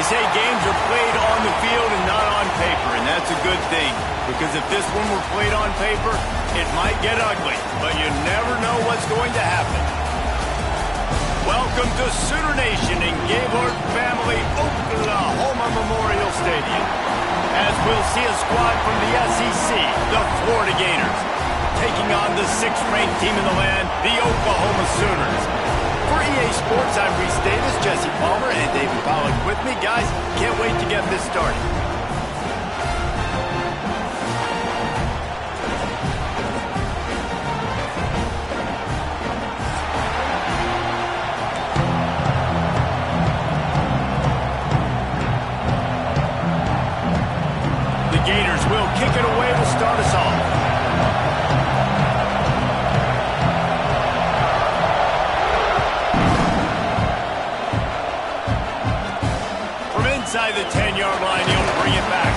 They say games are played on the field and not on paper, and that's a good thing. Because if this one were played on paper, it might get ugly. But you never know what's going to happen. Welcome to Sooner Nation in Gaylord Family Oklahoma Memorial Stadium. As we'll see a squad from the SEC, the Florida Gators, taking on the 6th-ranked team in the land, the Oklahoma Sooners. For EA Sports, I'm Reese Davis, Jesse Palmer, and David Pollack with me. Guys, can't wait to get this started. The Gators will kick it away to start us off. Inside the 10-yard line, he'll bring it back.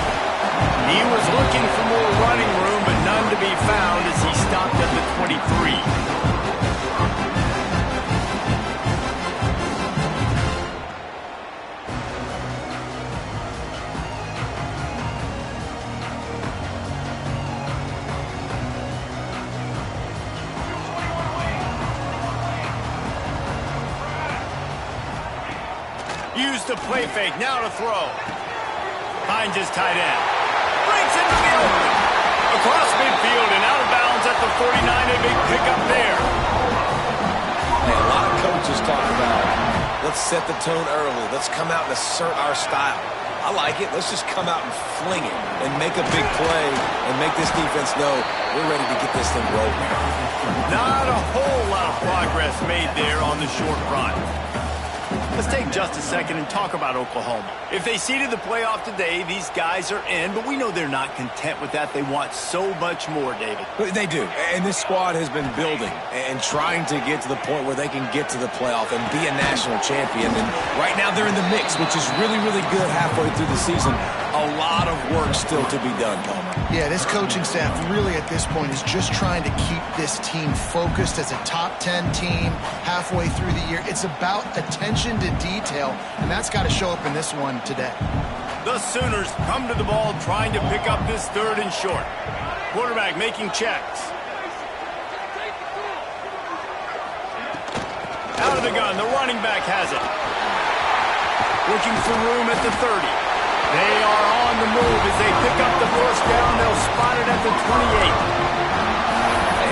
He was looking for more running room, but none to be found as he stopped at the 23. Use the play fake, now to throw. Finds his tight end. Breaks into the open. Across midfield and out of bounds at the 49, a big pickup there. Hey, a lot of coaches talk about, let's set the tone early. Let's come out and assert our style. I like it. Let's just come out and fling it and make a big play and make this defense know we're ready to get this thing rolling. Not a whole lot of progress made there on the short run. Let's take just a second and talk about Oklahoma. If they seeded the playoff today, these guys are in, but we know they're not content with that. They want so much more, David. They do, and this squad has been building and trying to get to the point where they can get to the playoff and be a national champion. And right now they're in the mix, which is really, really good halfway through the season. A lot of work still to be done, Palmer. Yeah, this coaching staff really at this point is just trying to keep this team focused as a top 10 team halfway through the year. It's about attention to detail, and that's got to show up in this one today. The Sooners come to the ball trying to pick up this 3rd and short. Quarterback making checks. Out of the gun, the running back has it. Looking for room at the 30. They are on the move as they pick up the 1st down. They'll spot it at the 28.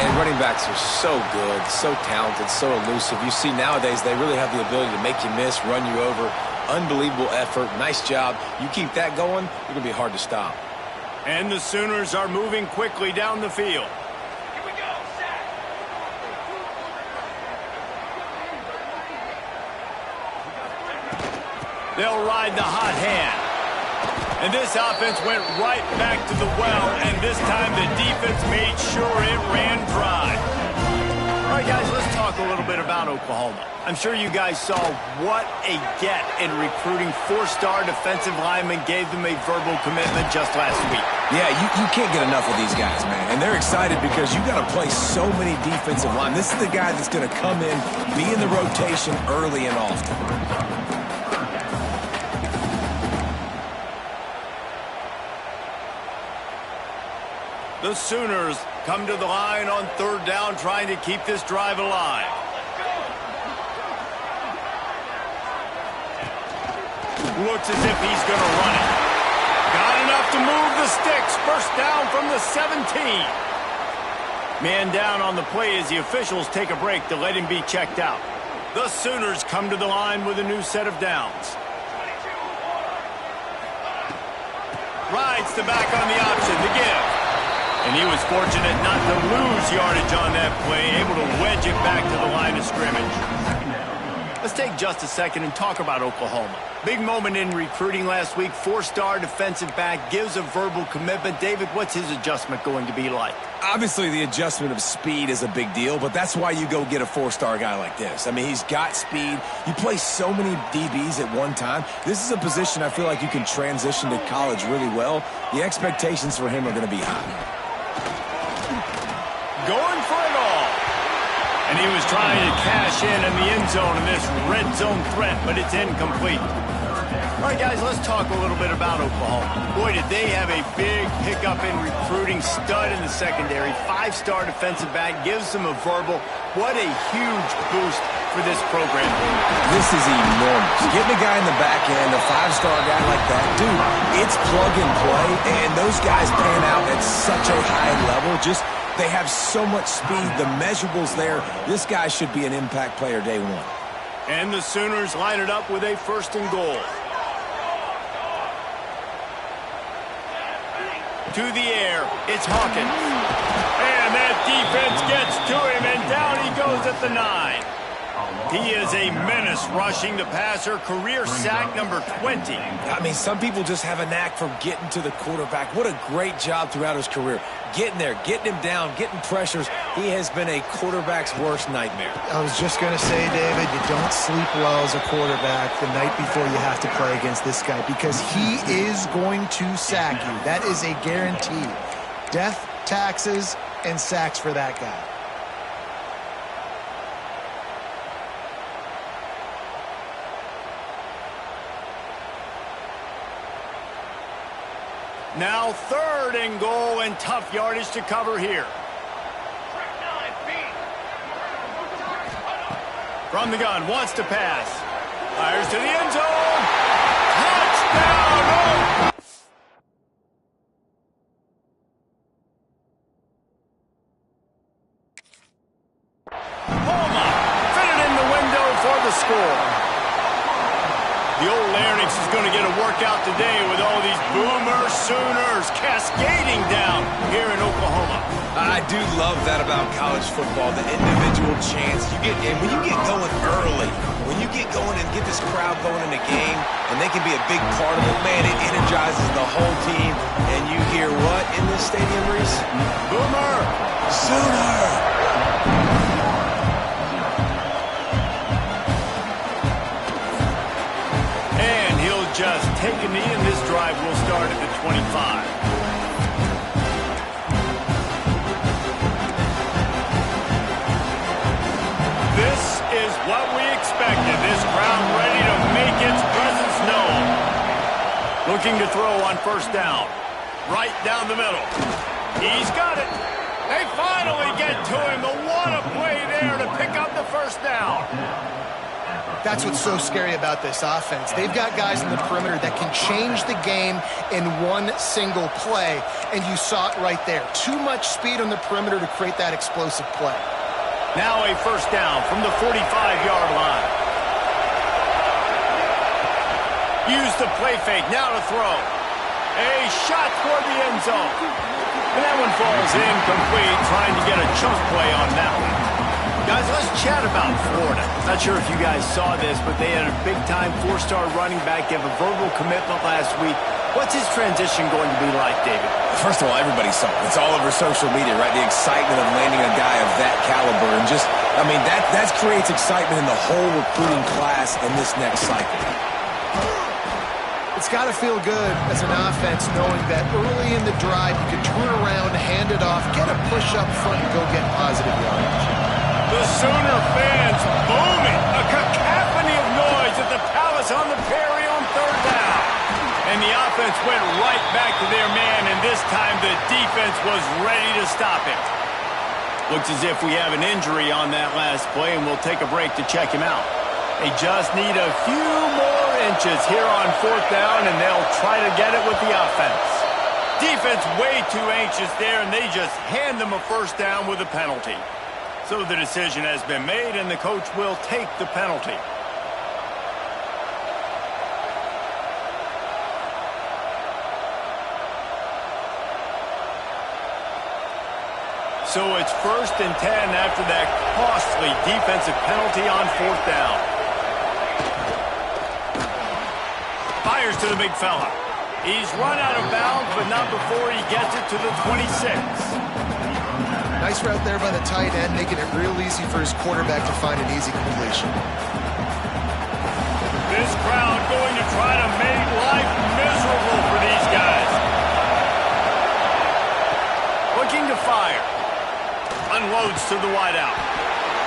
And running backs are so good, so talented, so elusive. You see nowadays they really have the ability to make you miss, run you over. Unbelievable effort. Nice job. You keep that going, you're going to be hard to stop. And the Sooners are moving quickly down the field. Here we go, Zach. They'll ride the hot hand. And this offense went right back to the well, and this time the defense made sure it ran dry. All right, guys, let's talk a little bit about Oklahoma. I'm sure you guys saw what a get in recruiting 4-star defensive linemen gave them a verbal commitment just last week. Yeah, you can't get enough of these guys, man. And they're excited because you got to play so many defensive linemen. This is the guy that's going to come in, be in the rotation early and often. The Sooners come to the line on 3rd down, trying to keep this drive alive. Looks as if he's going to run it. Got enough to move the sticks. 1st down from the 17. Man down on the play as the officials take a break to let him be checked out. The Sooners come to the line with a new set of downs. Rides to back on the option, the give. And he was fortunate not to lose yardage on that play, able to wedge it back to the line of scrimmage. Let's take just a second and talk about Oklahoma. Big moment in recruiting last week. 4-star defensive back gives a verbal commitment. David, what's his adjustment going to be like? Obviously, the adjustment of speed is a big deal, but that's why you go get a 4-star guy like this. I mean, he's got speed. You play so many DBs at one time. This is a position I feel like you can transition to college really well. The expectations for him are going to be high. Going for it all. And he was trying to cash in the end zone in this red zone threat, but it's incomplete. All right, guys, let's talk a little bit about Oklahoma. Boy, did they have a big pickup in recruiting. Stud in the secondary, 5-star defensive back, gives them a verbal. What a huge boost for this program. This is enormous. Getting a guy in the back end, a 5-star guy like that, dude, it's plug and play, and those guys pan out at such a high level. Just, they have so much speed. The measurables there. This guy should be an impact player day one. And the Sooners line it up with a 1st and goal. To the air, it's Hawkins. And that defense gets to him, and down he goes at the 9. He is a menace rushing the passer, career sack number 20. I mean, some people just have a knack for getting to the quarterback. What a great job throughout his career. Getting there, getting him down, getting pressures. He has been a quarterback's worst nightmare. I was just going to say, David, you don't sleep well as a quarterback the night before you have to play against this guy because he is going to sack you. That is a guarantee. Death, taxes, and sacks for that guy. Now 3rd and goal, and tough yardage to cover here. From the gun, wants to pass. Fires to the end zone. Touchdown! Oh! Homa fitted in the window for the score. The old larynx is going to get a workout today with all these Boomer Sooners cascading down here in Oklahoma. I do love that about college football, the individual chance you get. And when you get going early, when you get going and get this crowd going in the game, and they can be a big part of it, man, it energizes the whole team. And you hear what in this stadium, Reese? Boomer Sooner! Just take a knee, and this drive will start at the 25. This is what we expected. This crowd ready to make its presence known. Looking to throw on 1st down. Right down the middle. He's got it. They finally get to him. But what a play there to pick up the 1st down. That's what's so scary about this offense. They've got guys in the perimeter that can change the game in one single play, and you saw it right there. Too much speed on the perimeter to create that explosive play. Now a 1st down from the 45-yard line. Use the play fake, now to throw. A shot toward the end zone. And that one falls incomplete, trying to get a chunk play on that one. Guys, let's chat about Florida. Not sure if you guys saw this, but they had a big-time 4-star running back give a verbal commitment last week. What's his transition going to be like, David? First of all, everybody saw it. It's all over social media, right? The excitement of landing a guy of that caliber. And just, I mean, that creates excitement in the whole recruiting class in this next cycle. It's got to feel good as an offense knowing that early in the drive you can turn around, hand it off, get a push up front, and go get positive yardage. The Sooner fans booming. A cacophony of noise at the Palace on the Prairie on 3rd down. And the offense went right back to their man, and this time the defense was ready to stop him. Looks as if we have an injury on that last play, and we'll take a break to check him out. They just need a few more inches here on 4th down, and they'll try to get it with the offense. Defense way too anxious there, and they just hand them a 1st down with a penalty. So the decision has been made, and the coach will take the penalty. So it's 1st and 10 after that costly defensive penalty on 4th down. Fires to the big fella. He's run out of bounds, but not before he gets it to the 26. Nice route there by the tight end, making it real easy for his quarterback to find an easy completion. This crowd going to try to make life miserable for these guys. Looking to fire. Unloads to the wideout.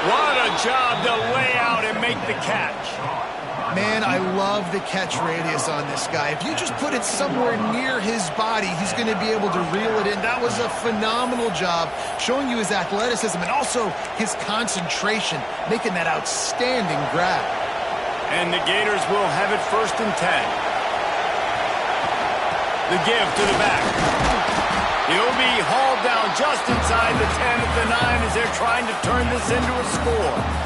What a job to lay out and make the catch. Man, I love the catch radius on this guy. If you just put it somewhere near his body, he's going to be able to reel it in. That was a phenomenal job, showing you his athleticism and also his concentration, making that outstanding grab. And the Gators will have it 1st and 10. The give to the back. He'll be hauled down just inside the 10 at the 9 as they're trying to turn this into a score.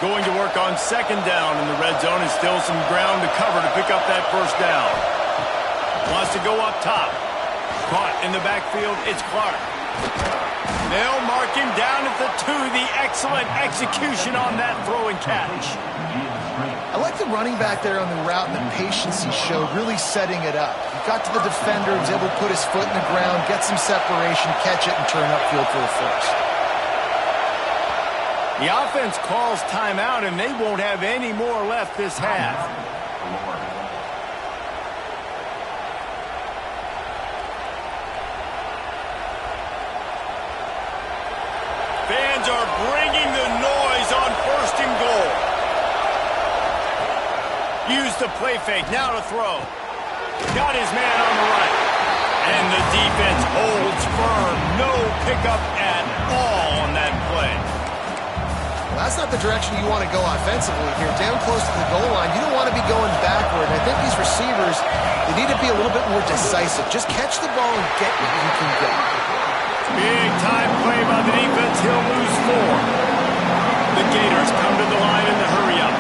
Going to work on 2nd down in the red zone, and still some ground to cover to pick up that 1st down. Wants to go up top. Caught in the backfield, it's Clark. They'll mark him down at the 2. The excellent execution on that throw and catch. I like the running back there on the route and the patience he showed, really setting it up. He got to the defender, was able to put his foot in the ground, get some separation, catch it, and turn upfield for a 1st. The offense calls timeout, and they won't have any more left this half. Fans are bringing the noise on 1st and goal. Use the play fake, now to throw. Got his man on the right. And the defense holds firm. No pickup at all on that play. Well, that's not the direction you want to go offensively here. Down close to the goal line, you don't want to be going backward. I think these receivers, they need to be a little bit more decisive. Just catch the ball and get what you can get. Big time play by the defense. He'll lose 4. The Gators come to the line in the hurry up.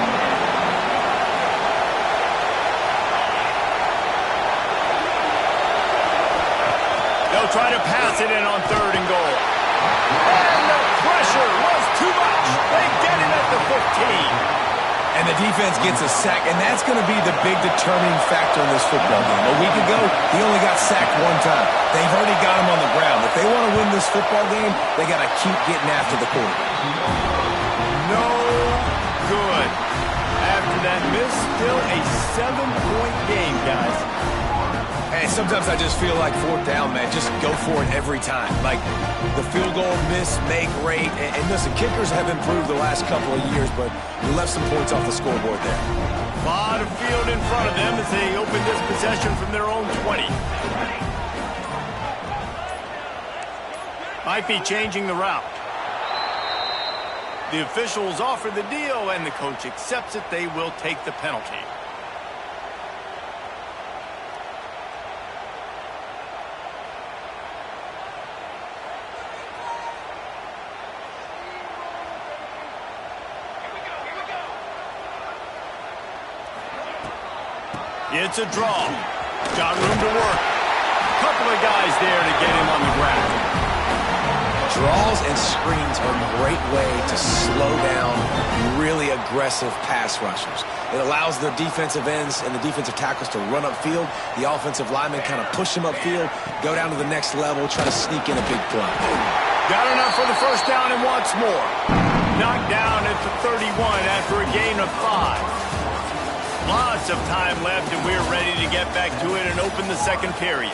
They'll try to pass it in on 3rd and goal. And the pressure was too much. They get it at the 15. And the defense gets a sack, and that's going to be the big determining factor in this football game. A week ago, he only got sacked 1 time. They've already got him on the ground. If they want to win this football game, they got to keep getting after the quarterback. No good. After that miss, still a 7-point game, guys. And sometimes I just feel like 4th down, man, just go for it every time. Like the field goal miss, make rate. And listen, kickers have improved the last couple of years, but we left some points off the scoreboard there. A lot of field in front of them as they open this possession from their own 20. Might be changing the route. The officials offer the deal, and the coach accepts it. They will take the penalty. It's a draw. Got room to work. Couple of guys there to get him on the ground. Draws and screens are a great way to slow down really aggressive pass rushers. It allows the defensive ends and the defensive tackles to run upfield. The offensive linemen kind of push them upfield, go down to the next level, try to sneak in a big play. Got enough for the 1st down and wants more. Knocked down at the 31 after a gain of 5. Lots of time left, and we're ready to get back to it and open the 2nd period.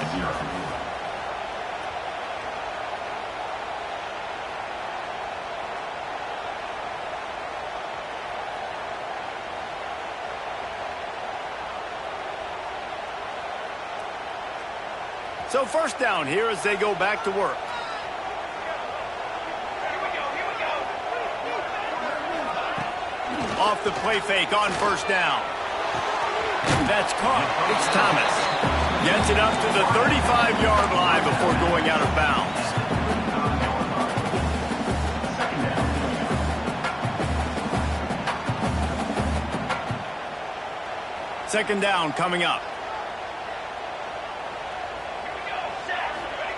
So 1st down here as they go back to work. Off the play fake on 1st down. That's caught. It's Thomas. Gets it up to the 35-yard line before going out of bounds. Second down coming up.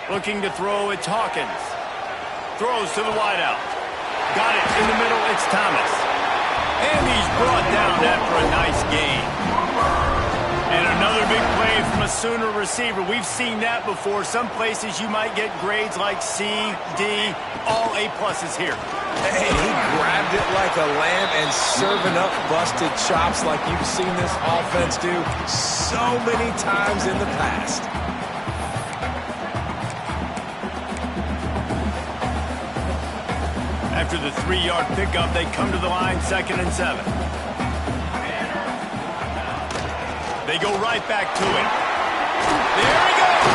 Looking to throw, it's Hawkins. Throws to the wideout. Got it in the middle, it's Thomas. And he's brought down after a nice gain. And another Another big play from a Sooner receiver. We've seen that before. Some places you might get grades like C, D, all A+ here. And he grabbed it like a lamb and serving up busted chops like you've seen this offense do so many times in the past. After the 3-yard pickup, they come to the line, 2nd and 7. They go right back to it. There he goes!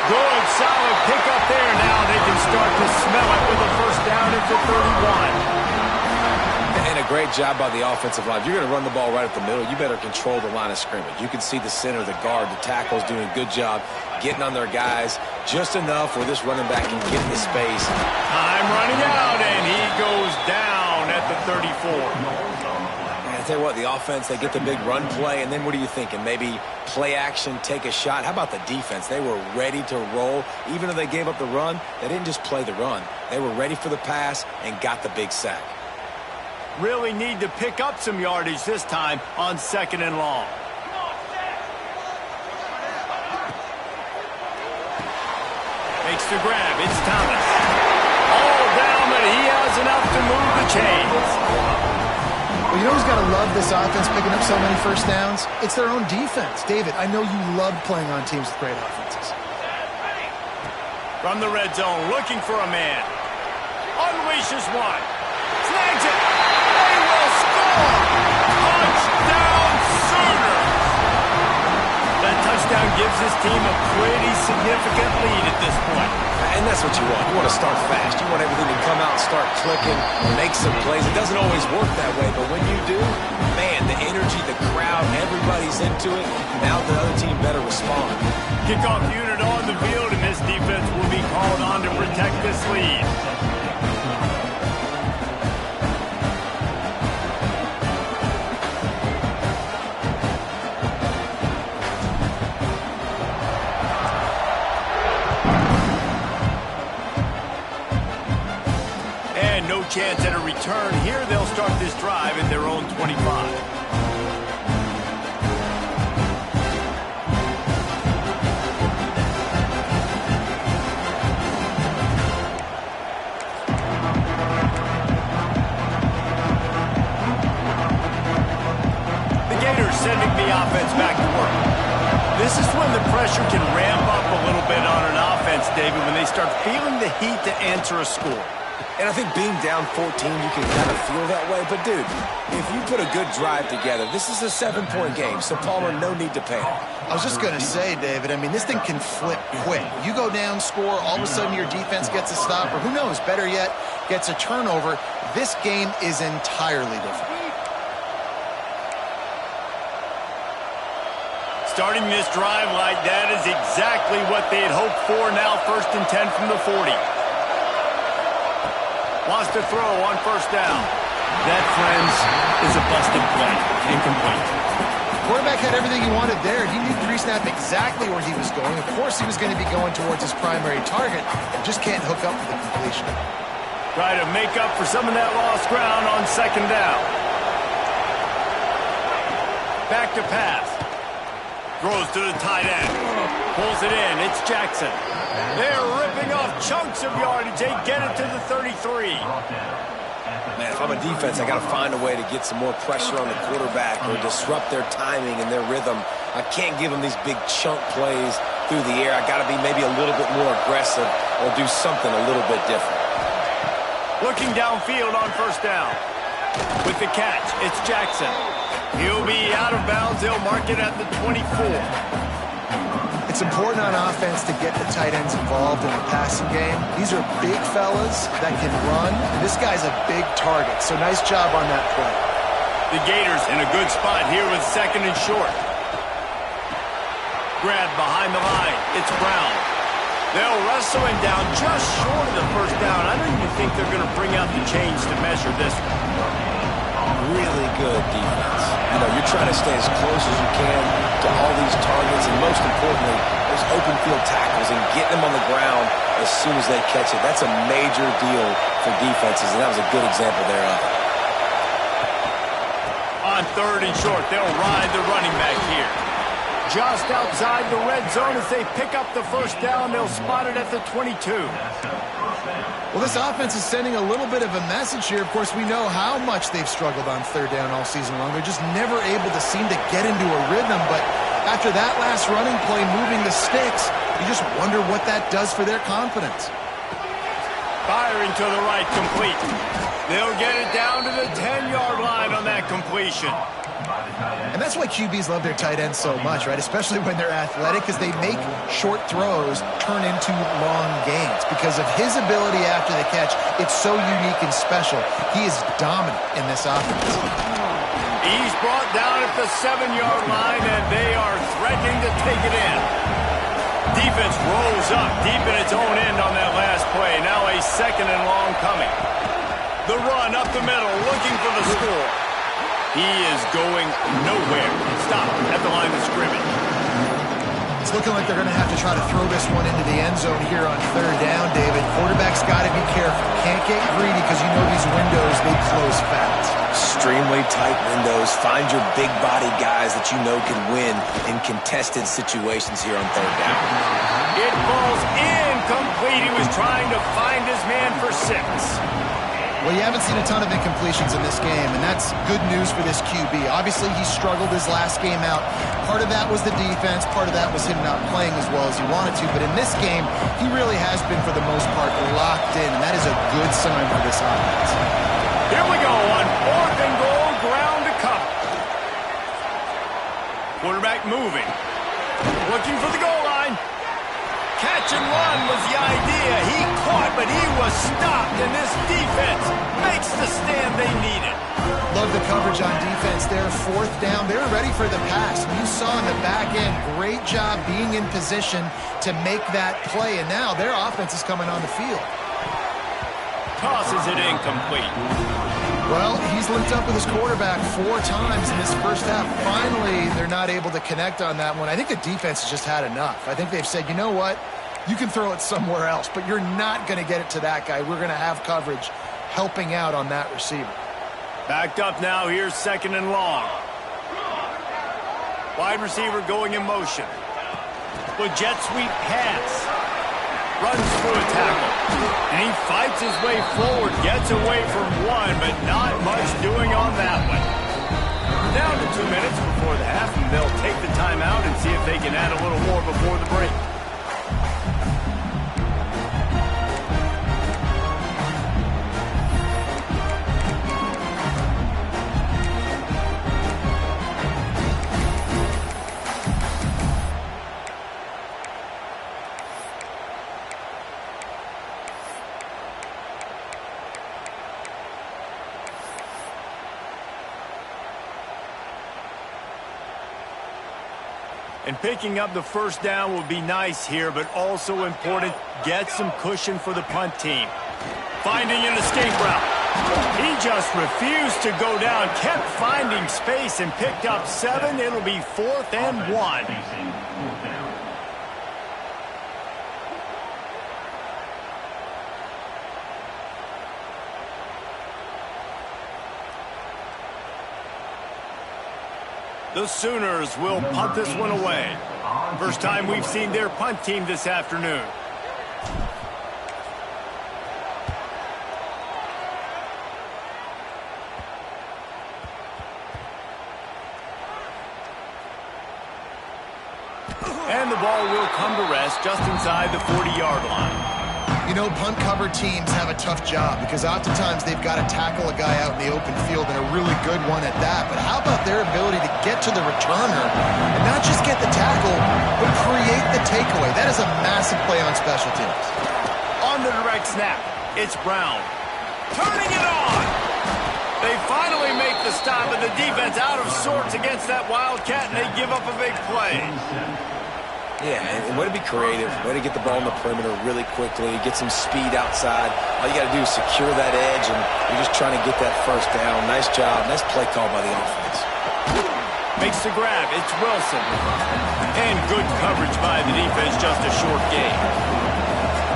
Good, solid pickup there. Now they can start to smell it with a first down at the 31. And a great job by the offensive line. If you're going to run the ball right up the middle, you better control the line of scrimmage. You can see the center, the guard, the tackles doing a good job getting on their guys just enough where this running back can get the space. Time running out, and he goes down at the 34. I tell you what, the offense, they get the big run play, and then what are you thinking? Maybe play action, take a shot. How about the defense? They were ready to roll. Even though they gave up the run, they didn't just play the run. They were ready for the pass and got the big sack. Really need to pick up some yardage this time on 2nd and long. Makes the grab. It's Thomas. All down, but he has enough to move the chains. Well, you know who's got to love this offense picking up so many first downs? It's their own defense. David, I know you love playing on teams with great offenses. From the red zone, looking for a man. Unleashes one. Snags it. They will score. Touchdown, Sooners. That touchdown gives this team a pretty significant lead at this point. And that's what you want. You want to start fast. You want everything to come out and start clicking, make some plays. It doesn't always work that way, but when you do, man, the energy, the crowd, everybody's into it. Now the other team better respond. Kickoff unit on the field, and this defense will be called on to protect this lead. Chance at a return. Here they'll start this drive at their own 25. The Gators sending the offense back to work. This is when the pressure can ramp up a little bit on an offense, David, when they start feeling the heat to answer a score. And I think being down 14, you can kind of feel that way. But, dude, if you put a good drive together, this is a 7-point game, so Palmer, no need to panic. I was just going to say, David, I mean, this thing can flip quick. You go down, score, all of a sudden your defense gets a stop, or who knows, better yet, gets a turnover. This game is entirely different. Starting this drive like that is exactly what they had hoped for. Now 1st and 10 from the 40. Wants to throw on first down. That, friends, is a busted play. Incomplete. Quarterback had everything he wanted there. He knew pre-snap exactly where he was going. Of course he was going to be going towards his primary target. Just can't hook up for the completion. Try to make up for some of that lost ground on 2nd down. Back to pass. Throws to the tight end. Pulls it in. It's Jackson. They're ripping off chunks of yardage. They get it to the 33. Man, if I'm a defense, I got to find a way to get some more pressure on the quarterback or disrupt their timing and their rhythm. I can't give them these big chunk plays through the air. I got to be maybe a little bit more aggressive or do something a little bit different. Looking downfield on first down. With the catch, it's Jackson. He'll be out of bounds. They'll mark it at the 24. It's important on offense to get the tight ends involved in the passing game. These are big fellas that can run. And this guy's a big target, so nice job on that play. The Gators in a good spot here with 2nd and short. Grab behind the line. It's Brown. They'll wrestle him down just short of the first down. I don't even think they're going to bring out the chains to measure this one. Really good defense. You know, you're trying to stay as close as you can to all these targets, and most importantly, those open field tackles and getting them on the ground as soon as they catch it. That's a major deal for defenses, and that was a good example thereof. On on 3rd and short. They'll ride the running back here. Just outside the red zone as they pick up the first down. They'll spot it at the 22. Well, this offense is sending a little bit of a message here. Of course, we know how much they've struggled on 3rd down all season long. They're just never able to seem to get into a rhythm. But after that last running play, moving the sticks, you just wonder what that does for their confidence. Firing to the right, complete. They'll get it down to the 10-yard line on that completion. And that's why QBs love their tight ends so much, right? Especially when they're athletic, because they make short throws turn into long gains. Because of his ability after the catch, it's so unique and special. He is dominant in this offense. He's brought down at the 7-yard line, and they are threatening to take it in. Defense rolls up deep in its own end on that last play. Now a 2nd and long coming. The run up the middle, looking for the score. He is going nowhere. Stop at the line of scrimmage. It's looking like they're going to have to try to throw this one into the end zone here on 3rd down, David. Quarterback's got to be careful. Can't get greedy because you know these windows, they close fast. Extremely tight windows. Find your big body guys that you know can win in contested situations here on 3rd down. It falls incomplete. He was trying to find his man for 6. Well, you haven't seen a ton of incompletions in this game, and that's good news for this QB. Obviously, he struggled his last game out. Part of that was the defense. Part of that was him not playing as well as he wanted to. But in this game, he really has been, for the most part, locked in, and that is a good sign for this offense. Here we go on 4th and goal, ground to cover. Quarterback moving. Looking for the goal line. Catch and run was the idea. He caught, but he was stopped, and this defense makes the stand they needed. Love the coverage on defense there. 4th down. They're ready for the pass. You saw in the back end, great job being in position to make that play, and now their offense is coming on the field. Tosses it incomplete. Well, he's linked up with his quarterback 4 times in this first half. Finally, they're not able to connect on that one. I think the defense has just had enough. I think they've said, you know what? You can throw it somewhere else, but you're not going to get it to that guy. We're going to have coverage helping out on that receiver. Backed up now. Here's 2nd and long. Wide receiver going in motion. With jet sweep pass. Runs through a tackle. And he fights his way forward. Gets away from one, but not much doing on that one. We're down to 2 minutes before the half, and they'll take the timeout and see if they can add a little more before the break. And picking up the first down will be nice here, but also important, get some cushion for the punt team. Finding an escape route. He just refused to go down, kept finding space and picked up 7. It'll be 4th and 1. The Sooners will punt this one away. First time we've seen their punt team this afternoon. And the ball will come to rest just inside the 40-yard line. You know, punt cover teams have a tough job because oftentimes they've got to tackle a guy out in the open field, and a really good one at that. But how about their ability to get to the returner and not just get the tackle, but create the takeaway? That is a massive play on special teams. On the direct snap, it's Brown. Turning it on! They finally make the stop, and the defense out of sorts against that Wildcat, and they give up a big play. Yeah, and way to be creative, way to get the ball in the perimeter really quickly, get some speed outside. All you got to do is secure that edge, and you're just trying to get that first down. Nice job. Nice play call by the offense. Makes the grab. It's Wilson. And good coverage by the defense, just a short gain.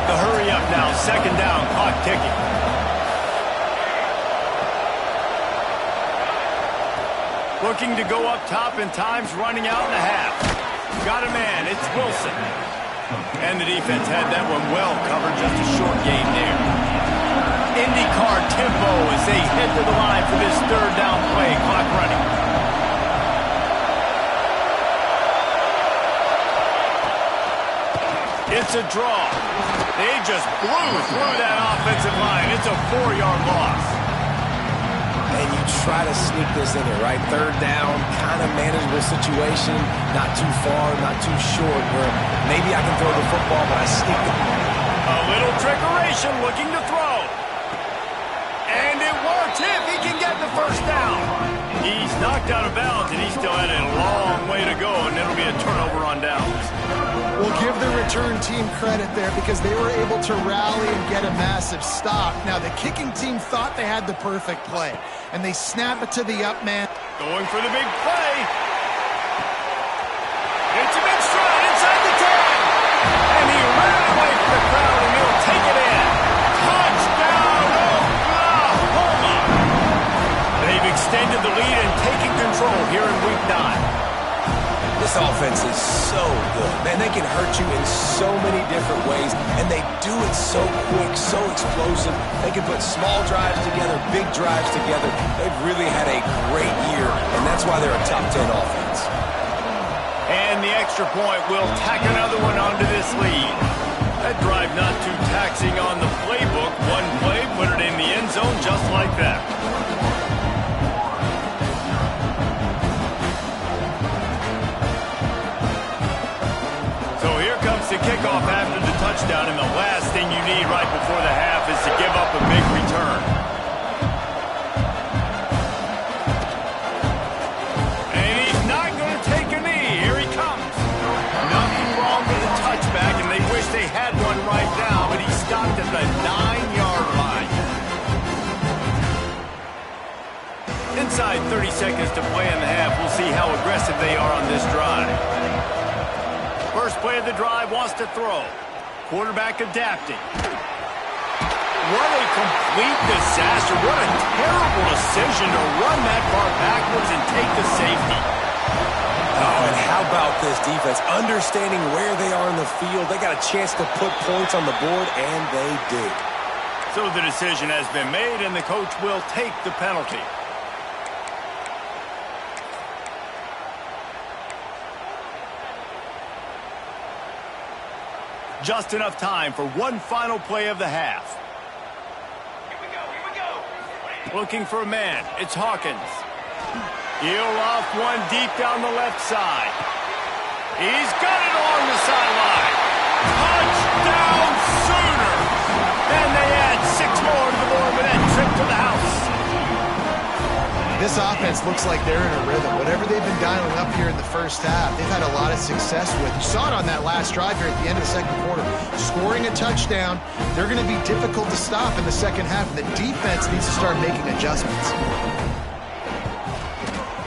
The hurry up now, 2nd down, clock ticking. Looking to go up top, and time's running out in the half. Got a man, it's Wilson. And the defense had that one well covered, just a short gain there. IndyCar tempo as they head to the line for this third down play. Clock running. It's a draw. They just blew through that offensive line. It's a 4-yard loss. And you try to sneak this in there, right? Third down, kind of manageable situation. Not too far, not too short, where maybe I can throw the football, but I sneak the ball. A little trickeration looking to throw. And it works if he can get the first down. He's knocked out of bounds, and he still had a long way to go, and it'll be a turnover on downs. We'll give the return team credit there because they were able to rally and get a massive stop. Now, the kicking team thought they had the perfect play, and they snap it to the up man. Going for the big play. It's a big stride inside the 10. And he ran away from the crowd, and he'll take it in. Touchdown, Oklahoma! They've extended the lead and taken control here in Week 9. This offense is so good. Man, they can hurt you in so many different ways, and they do it so quick, so explosive. They can put small drives together, big drives together. They've really had a great year, and that's why they're a top 10 offense. And the extra point will tack another one onto this lead. That drive not too taxing on the playbook. One play, put it in the end zone just like that. The kickoff after the touchdown, and the last thing you need right before the half is to give up a big return. And he's not going to take a knee. Here he comes. Nothing wrong with the touchback, and they wish they had one right now, but he stopped at the 9-yard line. Inside 30 seconds to play in the half. We'll see how aggressive they are on this drive. First play of the drive, wants to throw. Quarterback adapting. What a complete disaster. What a terrible decision to run that far backwards and take the safety. Oh, and how about this defense? Understanding where they are in the field. They got a chance to put points on the board, and they did. So the decision has been made, and the coach will take the penalty. Just enough time for one final play of the half. Here we go. Looking for a man. It's Hawkins. He'll off one deep down the left side. He's got it along the sideline. Touchdown Sooners! And they add 6 more to the board with that trip to the house. This offense looks like they're in a rhythm. Whatever they've been dialing up here in the first half, they've had a lot of success with. You saw it on that last drive here at the end of the second quarter. Scoring a touchdown, they're going to be difficult to stop in the second half, and the defense needs to start making adjustments.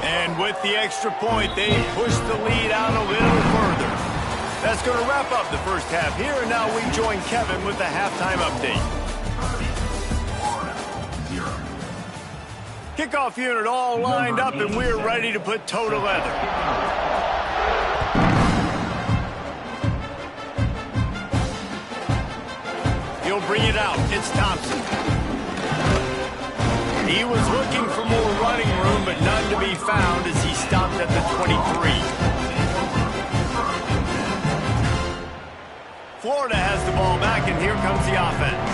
And with the extra point, they push the lead out a little further. That's going to wrap up the first half here, and now we join Kevin with the halftime update. Kickoff unit all lined up, and we're ready to put toe to leather. He'll bring it out. It's Thompson. He was looking for more running room, but none to be found as he stopped at the 23. Florida has the ball back, and here comes the offense.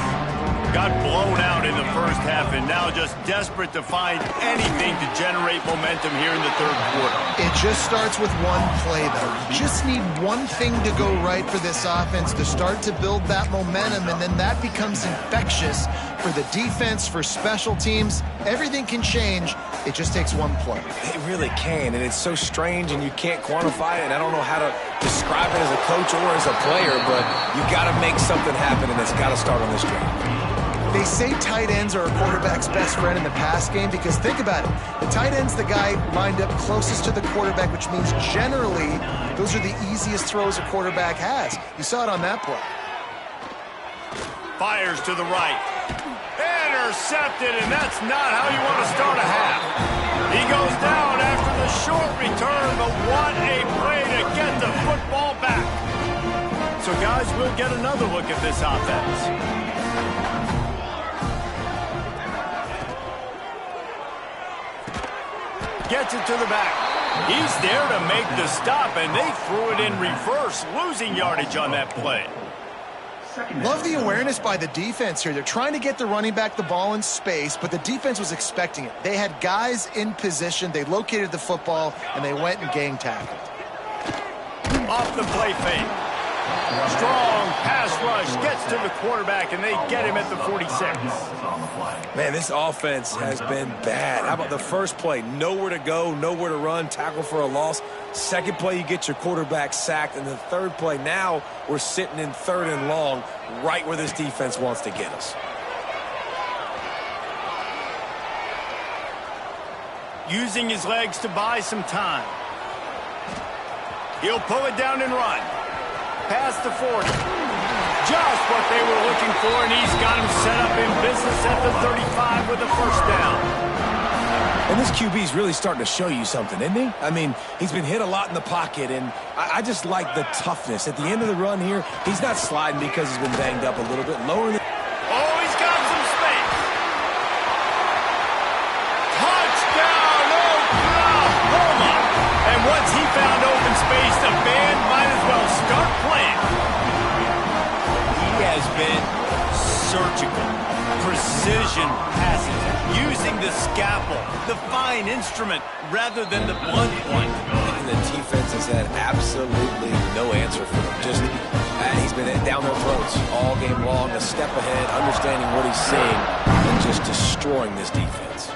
Got blown out in the first half, and now just desperate to find anything to generate momentum here in the third quarter. It just starts with one play, though. You just need one thing to go right for this offense to start to build that momentum, and then that becomes infectious for the defense, for special teams. Everything can change. It just takes one play. It really can, and it's so strange, and you can't quantify it, and I don't know how to describe it as a coach or as a player, but you got to make something happen, and it's got to start on this drive. They say tight ends are a quarterback's best friend in the pass game because think about it. The tight end's the guy lined up closest to the quarterback, which means generally those are the easiest throws a quarterback has. You saw it on that play. Fires to the right. Intercepted, and that's not how you want to start a half. He goes down after short return, but what a play to get the football back. So, guys, we'll get another look at this offense. Gets it to the back. He's there to make the stop, and they threw it in reverse, losing yardage on that play. Love the awareness by the defense here. They're trying to get the running back the ball in space, but the defense was expecting it. They had guys in position. They located the football, and they went and gang tackled. Off the play fake. Strong pass rush gets to the quarterback, and they get him at the 46. Man, this offense has been bad. How about the first play? Nowhere to go, nowhere to run, tackle for a loss. Second play, you get your quarterback sacked. And the third play, now we're sitting in 3rd and long, right where this defense wants to get us. Using his legs to buy some time. He'll pull it down and run. Past the 40. Just what they were looking for, and he's got him set up in business at the 35 with a first down. And this QB's really starting to show you something, isn't he? I mean, he's been hit a lot in the pocket, and I just like the toughness. At the end of the run here, he's not sliding because he's been banged up a little bit. Lower the... Oh, he's got some space. Touchdown, Oklahoma. And once he found open space, the band might as well start playing. He has been surgical, precision passes, using the scalpel, the fine instrument, rather than the blunt one. And the defense has had absolutely no answer for him. Just, he's been down their throats all game long, a step ahead, understanding what he's seeing, and just destroying this defense.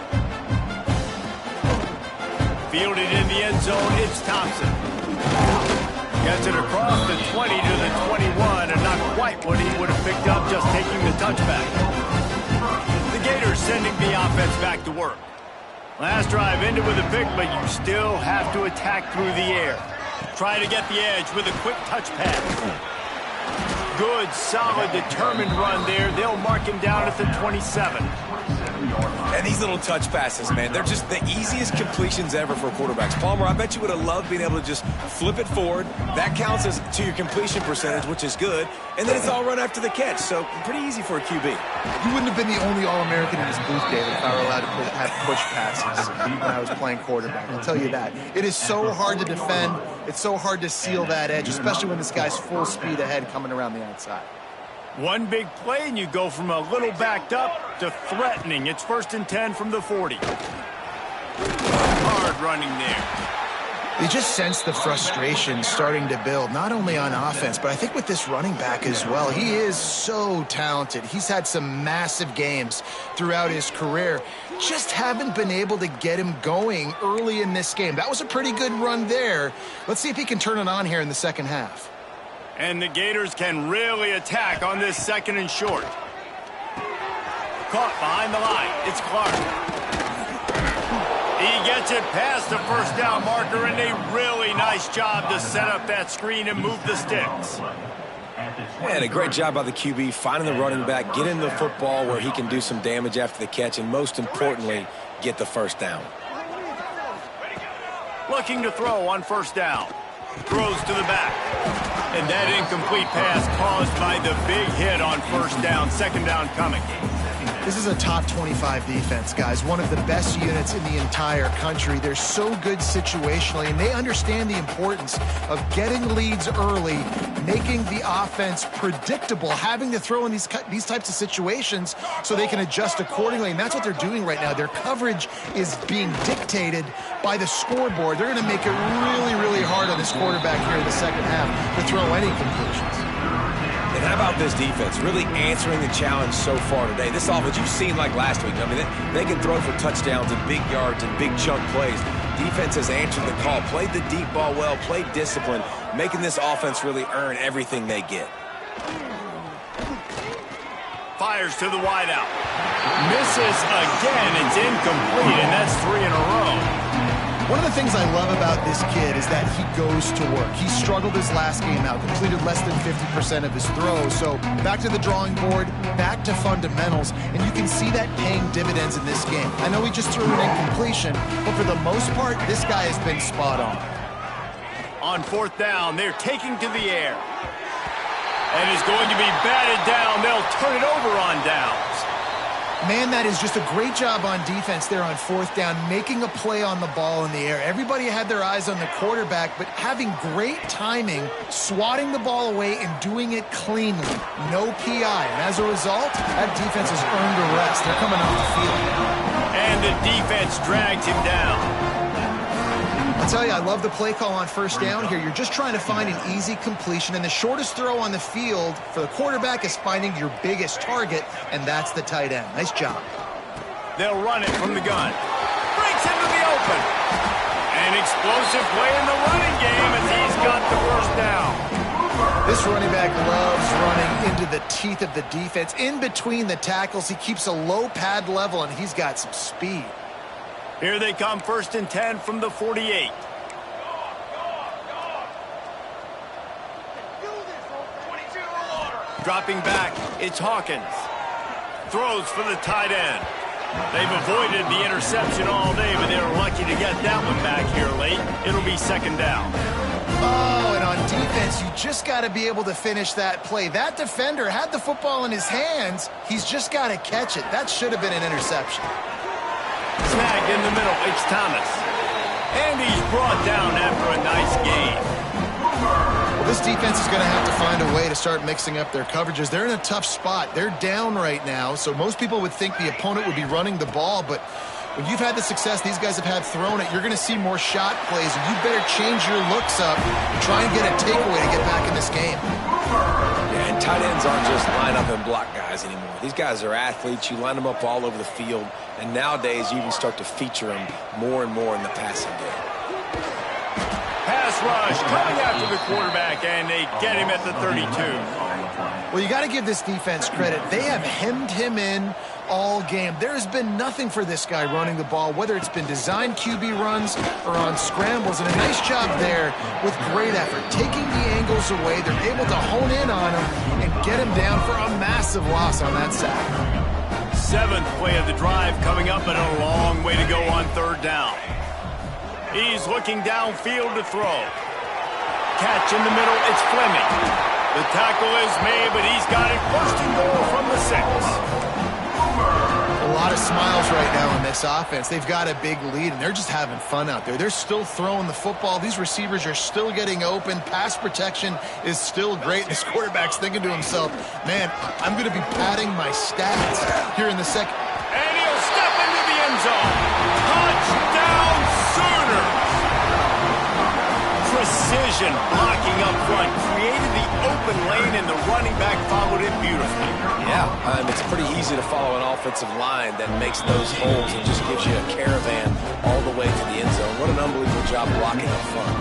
Fielded in the end zone, it's Thompson. Gets it across the 20 to the 21, and not quite what he would have picked up just taking the touchback. The Gators sending the offense back to work. Last drive ended with a pick, but you still have to attack through the air. Try to get the edge with a quick touch pass. Good, solid, determined run there. They'll mark him down at the 27. And these little touch passes, man, they're just the easiest completions ever for quarterbacks. Palmer, I bet you would have loved being able to just flip it forward. That counts as to your completion percentage, which is good. And then it's all run after the catch, so pretty easy for a QB. You wouldn't have been the only All-American in his booth, David, if I were allowed to have push passes when I was playing quarterback. I'll tell you that. It is so hard to defend. It's so hard to seal that edge, especially when this guy's full speed ahead coming around the outside. One big play, and you go from a little backed up to threatening. It's 1st and 10 from the 40. Hard running there. You just sense the frustration starting to build, not only on offense, but I think with this running back as well. He is so talented. He's had some massive games throughout his career. Just haven't been able to get him going early in this game. That was a pretty good run there. Let's see if he can turn it on here in the second half. And the Gators can really attack on this 2nd and short. Caught behind the line. It's Clark. He gets it past the first down marker, and a really nice job to set up that screen and move the sticks. And a great job by the QB, finding the running back, getting the football where he can do some damage after the catch, and most importantly, get the first down. Looking to throw on 1st down. Throws to the back. And that incomplete pass caused by the big hit on 1st down. 2nd down coming. This is a top 25 defense, guys. One of the best units in the entire country. They're so good situationally, and they understand the importance of getting leads early, making the offense predictable, having to throw in these types of situations so they can adjust accordingly. And that's what they're doing right now. Their coverage is being dictated by the scoreboard. They're going to make it really, really hard on this quarterback here in the second half to throw any conclusions. And how about this defense really answering the challenge so far today? This offense, you've seen like last week. I mean, they can throw for touchdowns and big yards and big chunk plays. Defense has answered the call, played the deep ball well, played discipline, making this offense really earn everything they get. Fires to the wideout. Misses again. It's incomplete, and that's 3 in a row. One of the things I love about this kid is that he goes to work. He struggled his last game out, completed less than 50% of his throws. So back to the drawing board, back to fundamentals, and you can see that paying dividends in this game. I know he just threw an incompletion, but for the most part, this guy has been spot on. On fourth down, they're taking to the air. And is going to be batted down. They'll turn it over on downs. Man, that is just a great job on defense there on fourth down, making a play on the ball in the air. Everybody had their eyes on the quarterback, but having great timing, swatting the ball away, and doing it cleanly. No PI. And as a result, that defense has earned a rest. They're coming off the field. And the defense dragged him down. I'll tell you, I love the play call on first down here. You're just trying to find an easy completion, and the shortest throw on the field for the quarterback is finding your biggest target, and that's the tight end. Nice job. They'll run it from the gun. Breaks into the open. An explosive play in the running game as he's got the first down. This running back loves running into the teeth of the defense. In between the tackles, he keeps a low pad level, and he's got some speed. Here they come, 1st and 10 from the 48. Dropping back, it's Hawkins. Throws for the tight end. They've avoided the interception all day, but they were lucky to get that one back here late. It'll be 2nd down. Oh, and on defense, you just got to be able to finish that play. That defender had the football in his hands. He's just got to catch it. That should have been an interception. Snagged in the middle, it's Thomas. And he's brought down after a nice game. Well, this defense is going to have to find a way to start mixing up their coverages. They're in a tough spot. They're down right now, so most people would think the opponent would be running the ball, but when you've had the success these guys have had throwing it, you're going to see more shot plays, and you better change your looks up and try and get a takeaway to get back in this game. Yeah, and tight ends aren't just line up and block guys anymore. These guys are athletes. You line them up all over the field, and nowadays you even start to feature them more and more in the passing game. Pass rush coming after the quarterback, and they get him at the 32. Well, you got to give this defense credit. They have hemmed him in all game. There has been nothing for this guy running the ball, whether it's been designed QB runs or on scrambles, and a nice job there with great effort. Taking the angles away, they're able to hone in on him and get him down for a massive loss on that sack. 7th play of the drive coming up, and a long way to go on 3rd down. He's looking downfield to throw. Catch in the middle, it's Fleming. The tackle is made, but he's got it 1st and goal from the 6. A lot of smiles right now in this offense. They've got a big lead, and they're just having fun out there. They're still throwing the football. These receivers are still getting open. Pass protection is still great. This quarterback's thinking to himself, man, I'm going to be padding my stats here in the second. And he'll step into the end zone. Touchdown Sooners! Precision blocking up front created the open lane, and the running back followed it beautifully. Yeah, it's pretty easy to follow an offensive line that makes those holes and just gives you a caravan all the way to the end zone. What an unbelievable job blocking up front.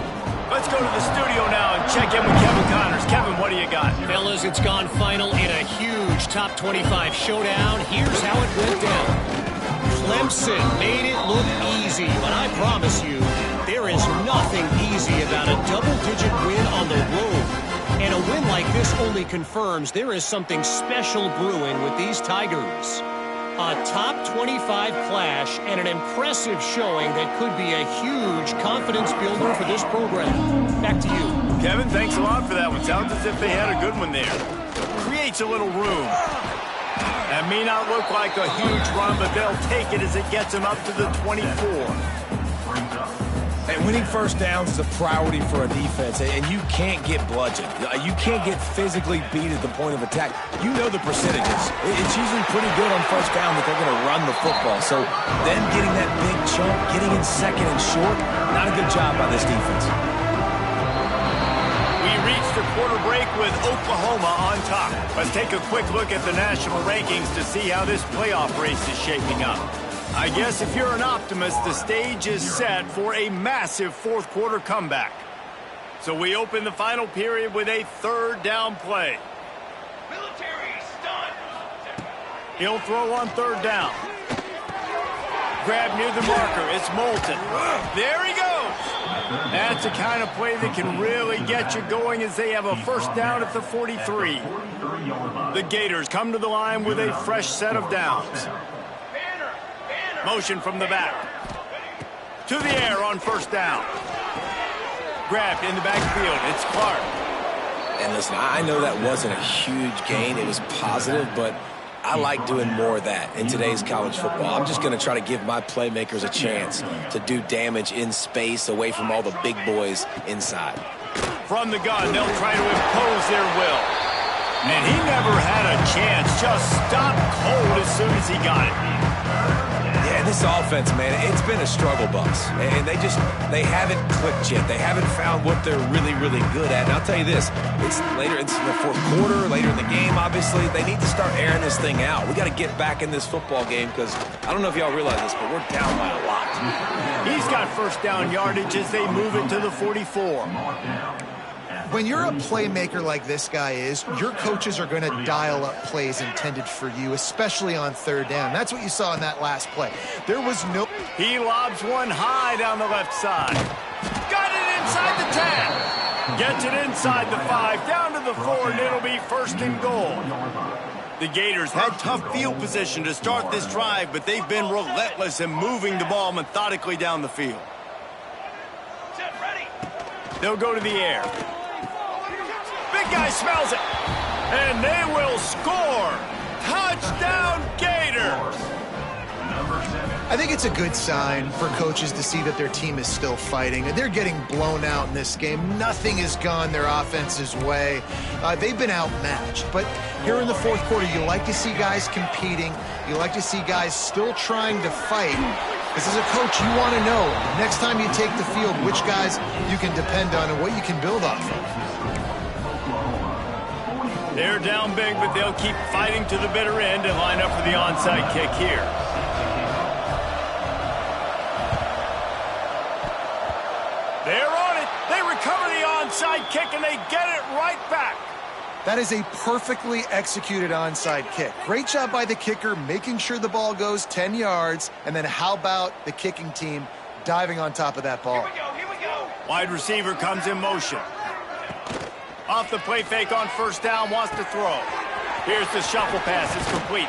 Let's go to the studio now and check in with Kevin Connors. Kevin, what do you got? Fellas, it's gone final in a huge top 25 showdown. Here's how it went down. Clemson made it look easy, but I promise you, there is nothing easy about a double-digit win on the road. And a win like this only confirms there is something special brewing with these Tigers. A top 25 clash and an impressive showing that could be a huge confidence builder for this program. Back to you. Kevin, thanks a lot for that one. Sounds as if they had a good one there. Creates a little room. That may not look like a huge run, but they'll take it as it gets them up to the 24. And winning first downs is a priority for a defense, and you can't get bludgeoned. You can't get physically beat at the point of attack. You know the percentages. It's usually pretty good on first down that they're going to run the football. So then getting that big chunk, getting in second and short, not a good job by this defense. We reached a quarter break with Oklahoma on top. Let's take a quick look at the national rankings to see how this playoff race is shaping up. I guess if you're an optimist, the stage is set for a massive fourth quarter comeback. So we open the final period with a 3rd down play. Military stun. He'll throw on 3rd down. Grab near the marker. It's Moulton. There he goes. That's the kind of play that can really get you going as they have a first down at the 43. The Gators come to the line with a fresh set of downs. Motion from the back. To the air on first down. Grabbed in the backfield. It's Clark. And listen, I know that wasn't a huge gain. It was positive, but I like doing more of that in today's college football. I'm just going to try to give my playmakers a chance to do damage in space away from all the big boys inside. From the gun, they'll try to impose their will. And he never had a chance. Just stopped cold as soon as he got it. Yeah, this offense, man, it's been a struggle bus. And they haven't clicked yet. They haven't found what they're really, really good at. And I'll tell you this, it's in the fourth quarter, later in the game, obviously. They need to start airing this thing out. We got to get back in this football game because I don't know if y'all realize this, but we're down by a lot. He's got first down yardage as they move it to the 44. When you're a playmaker like this guy is, your coaches are going to dial up plays intended for you, especially on third down. That's what you saw in that last play. There was no... He lobs one high down the left side. Got it inside the 10. Gets it inside the 5, down to the 4, and it'll be first and goal. The Gators had tough field position to start this drive, but they've been relentless in moving the ball methodically down the field. They'll go to the air. Big guy smells it. And they will score. Touchdown, Gators. I think it's a good sign for coaches to see that their team is still fighting. They're getting blown out in this game. Nothing has gone their offense's way. They've been outmatched. But here in the fourth quarter, you like to see guys competing. You like to see guys still trying to fight. Because as a coach, you want to know next time you take the field which guys you can depend on and what you can build off of. They're down big, but they'll keep fighting to the bitter end and line up for the onside kick here. They're on it. They recover the onside kick, and they get it right back. That is a perfectly executed onside kick. Great job by the kicker, making sure the ball goes 10 yards. And then how about the kicking team diving on top of that ball? Here we go. Wide receiver comes in motion. Off the play fake on first down, wants to throw. Here's the shuffle pass. It's complete.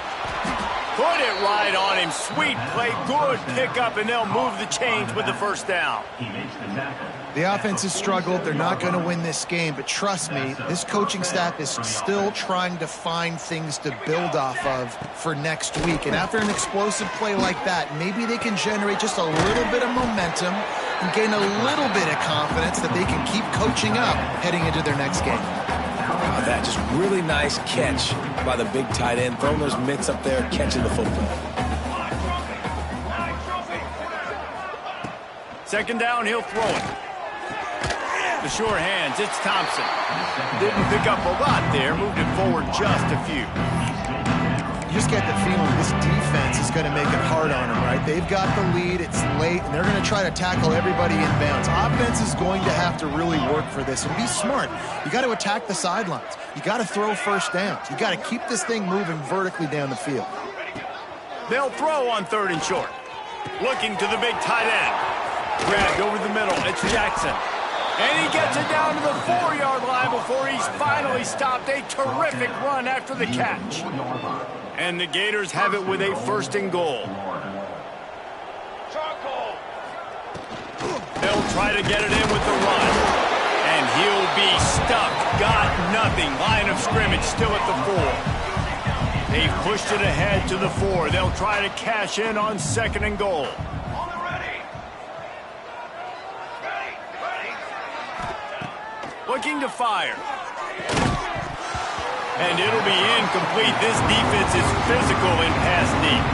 Put it right on him. Sweet play. Good pickup, and they'll move the chains with the first down. The offense has struggled. They're not going to win this game, but trust me, this coaching staff is still trying to find things to build off of for next week. And after an explosive play like that, maybe they can generate just a little bit of momentum and gain a little bit of confidence that they can keep coaching up heading into their next game. That just really nice catch by the big tight end, throwing those mitts up there, catching the football. Second down, he'll throw it. The sure hands, it's Thompson. Didn't pick up a lot there, moved it forward just a few. You just get the feeling this defense is going to make it hard on them, right? They've got the lead, it's late, and they're going to try to tackle everybody in bounds. Offense is going to have to really work for this and be smart. You got to attack the sidelines. You got to throw first downs. You got to keep this thing moving vertically down the field. They'll throw on third and short. Looking to the big tight end. Grabbed over the middle, it's Jackson. And he gets it down to the 4-yard line before he's finally stopped. A terrific run after the catch. And the Gators have it with a first and goal. They'll try to get it in with the run. And he'll be stuck. Got nothing. Line of scrimmage still at the 4. They've pushed it ahead to the 4. They'll try to cash in on second and goal. Looking to fire. And it'll be incomplete. This defense is physical and pass deep.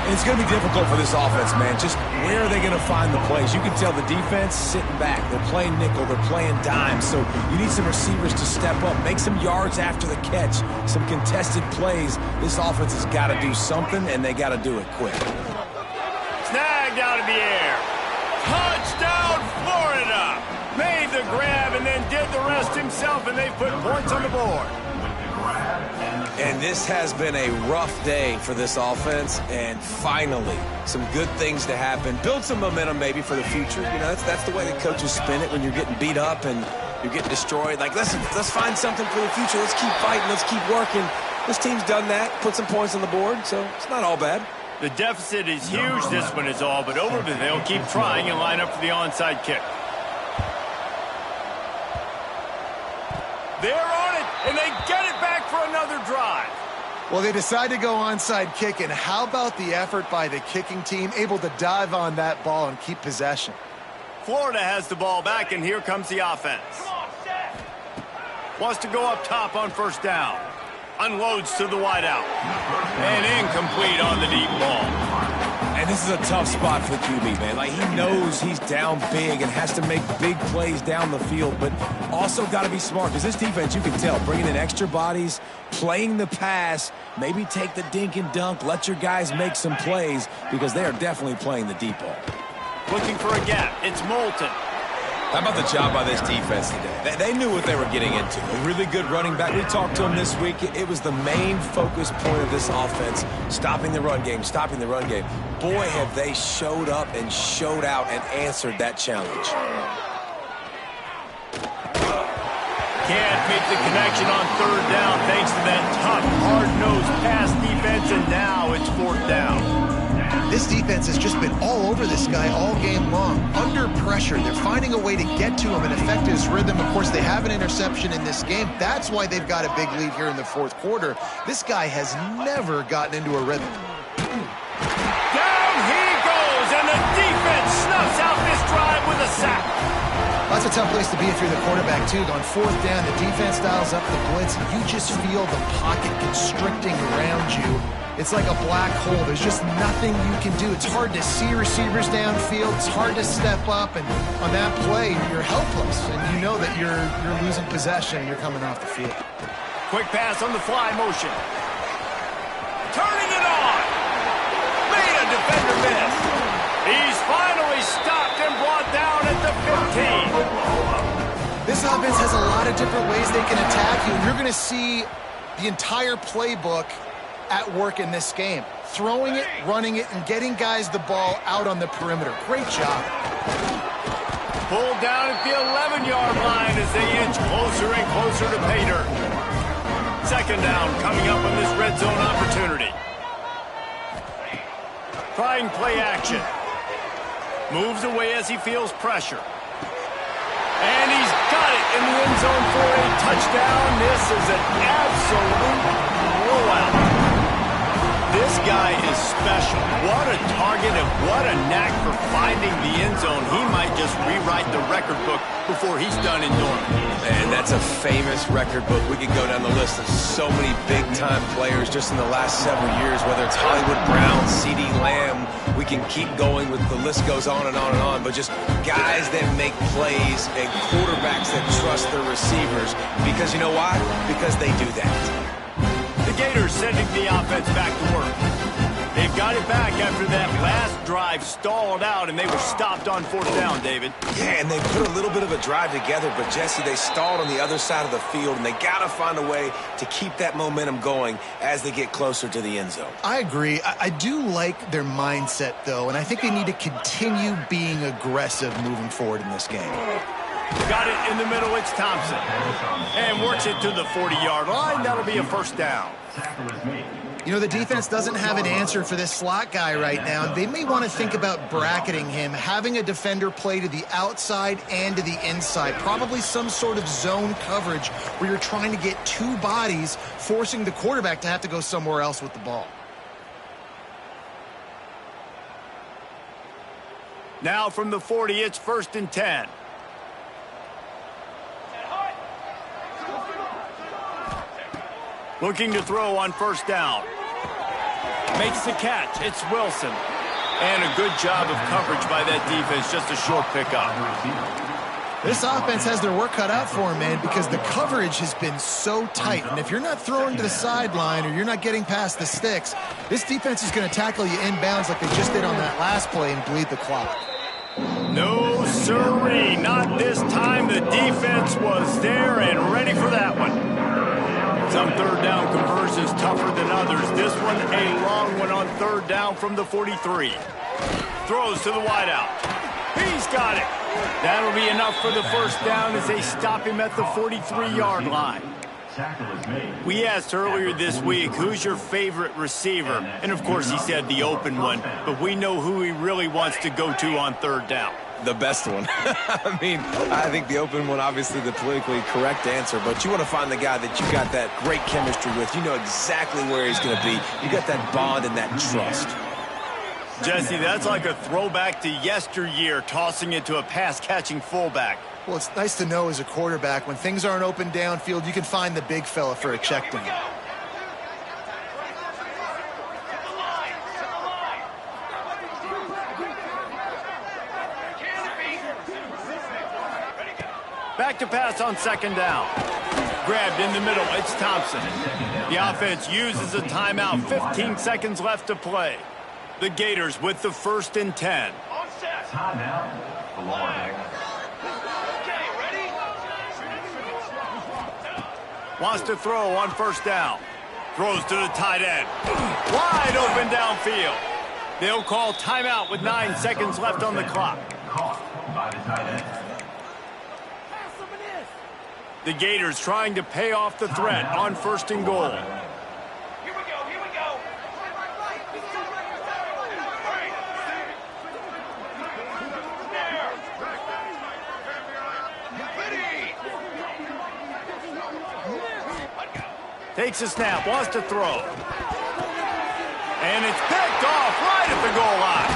And it's going to be difficult for this offense, man. Just where are they going to find the plays? You can tell the defense sitting back. They're playing nickel. They're playing dime. So you need some receivers to step up, make some yards after the catch, some contested plays. This offense has got to do something, and they got to do it quick. Snagged out of the air. Touchdown, Florida. Made the grab and then did the rest himself, and they put points on the board. And this has been a rough day for this offense, and finally, some good things to happen. Build some momentum maybe for the future. You know, that's the way the coaches spin it when you're getting beat up and you're getting destroyed. Like, listen, let's find something for the future. Let's keep fighting. Let's keep working. This team's done that, put some points on the board, so it's not all bad. The deficit is huge, this one is all, but over there, they'll keep trying and line up for the onside kick. They're on it, and they get it back for another drive. Well, they decide to go onside kick, and how about the effort by the kicking team, able to dive on that ball and keep possession? Florida has the ball back, and here comes the offense. Wants to go up top on first down. Unloads to the wideout. And incomplete on the deep ball. And this is a tough spot for QB, man. Like, he knows he's down big and has to make big plays down the field, but also got to be smart, because this defense, you can tell, bringing in extra bodies, playing the pass, maybe take the dink and dunk, let your guys make some plays, because they are definitely playing the deep ball. Looking for a gap. It's Moulton. How about the job by this defense today? They knew what they were getting into. A really good running back. We talked to him this week. It was the main focus point of this offense, stopping the run game, stopping the run game. Boy, have they showed up and showed out and answered that challenge. Can't make the connection on third down thanks to that tough, hard-nosed pass defense, and now it's fourth down. This defense has just been all over this guy all game long. Under pressure, they're finding a way to get to him and affect his rhythm. Of course, they have an interception in this game. That's why they've got a big lead here in the fourth quarter. This guy has never gotten into a rhythm. Down he goes, and the defense snuffs out this drive with a sack. That's a tough place to be if you're the quarterback, too. On fourth down, the defense dials up the blitz, and you just feel the pocket constricting around you. It's like a black hole. There's just nothing you can do. It's hard to see receivers downfield. It's hard to step up, and on that play, you're helpless, and you know that you're losing possession and you're coming off the field. Quick pass on the fly motion. Turning it on. Made a defender miss. He's finally stopped and brought down at the 15. This offense has a lot of different ways they can attack you. You're going to see the entire playbook at work in this game. Throwing it, running it, and getting guys the ball out on the perimeter. Great job. Pulled down at the 11-yard line as they inch closer and closer to pay dirt. Second down coming up on this red zone opportunity. Trying play action. Moves away as he feels pressure. And he's got it in the end zone for a touchdown. This is an absolute blowout. This guy is special. What a target and what a knack for finding the end zone. He might just rewrite the record book before he's done in Norman. And that's a famous record book. We could go down the list of so many big-time players just in the last several years, whether it's Hollywood Brown, CeeDee Lamb. We can keep going with the list goes on and on and on, but just guys that make plays and quarterbacks that trust their receivers. Because you know why? Because they do that. The Gators sending the offense back to work. They've got it back after that last drive stalled out, and they were stopped on fourth down, David. Yeah, and they put a little bit of a drive together, but, Jesse, they stalled on the other side of the field, and they got to find a way to keep that momentum going as they get closer to the end zone. I agree. I do like their mindset, though, and I think they need to continue being aggressive moving forward in this game. Got it in the middle, it's Thompson. And works it to the 40-yard line. That'll be a first down. You know, the defense doesn't have an answer for this slot guy right now. They may want to think about bracketing him, having a defender play to the outside and to the inside. Probably some sort of zone coverage where you're trying to get two bodies, forcing the quarterback to have to go somewhere else with the ball. Now from the 40, it's 1st and 10. Looking to throw on first down. Makes the catch. It's Wilson. And a good job of coverage by that defense. Just a short pickup. This offense has their work cut out for them, man, because the coverage has been so tight. And if you're not throwing to the sideline or you're not getting past the sticks, this defense is going to tackle you inbounds like they just did on that last play and bleed the clock. No, sirree. Not this time. The defense was there and ready for that one. Some third down conversions tougher than others. This one a long one on third down from the 43. Throws to the wideout. He's got it. That'll be enough for the first down as they stop him at the 43-yard line. We asked earlier this week, who's your favorite receiver? And, of course, he said the open one. But we know who he really wants to go to on third down. The best one. I mean, I think the open one, obviously the politically correct answer, but you want to find the guy that you got that great chemistry with. You know exactly where he's going to be. You got that bond and that trust. Jesse, that's like a throwback to yesteryear, tossing it to a pass-catching fullback. Well, it's nice to know as a quarterback, when things aren't open downfield, you can find the big fella for a check down. Back to pass on second down. Grabbed in the middle, it's Thompson. The offense uses a timeout, 15 seconds left to play. The Gators with the 1st and 10. Timeout. The line. Okay, ready? Wants to throw on first down. Throws to the tight end. Wide open downfield. They'll call timeout with 9 seconds left on the clock. Caught by the tight end. The Gators trying to pay off the threat on 1st and goal. Here we go, here we go. Takes a snap, wants to throw. And it's picked off right at the goal line.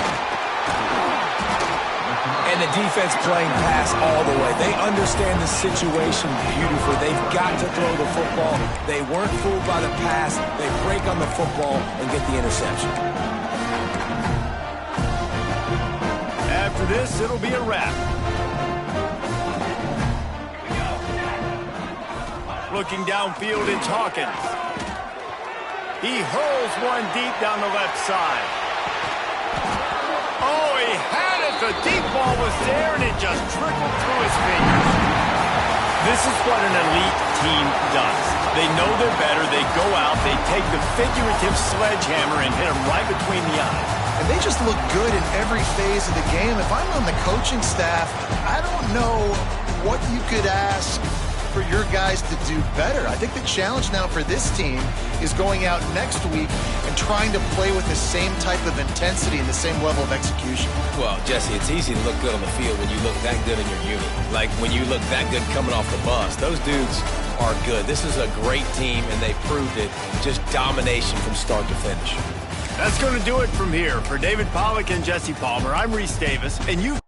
And the defense playing pass all the way. They understand the situation beautifully. They've got to throw the football. They weren't fooled by the pass. They break on the football and get the interception. After this, it'll be a wrap. Looking downfield, it's Hawkins. He hurls one deep down the left side. Oh, he had it. The deep ball was there, and it just trickled through his fingers. This is what an elite team does. They know they're better. They go out. They take the figurative sledgehammer and hit him right between the eyes. And they just look good in every phase of the game. If I'm on the coaching staff, I don't know what you could ask for your guys to do better. I think the challenge now for this team is going out next week and trying to play with the same type of intensity and the same level of execution. Well, Jesse, it's easy to look good on the field when you look that good in your unit. Like when you look that good coming off the bus. Those dudes are good. This is a great team, and they proved it. Just domination from start to finish. That's going to do it from here. For David Pollack and Jesse Palmer, I'm Reese Davis, and you...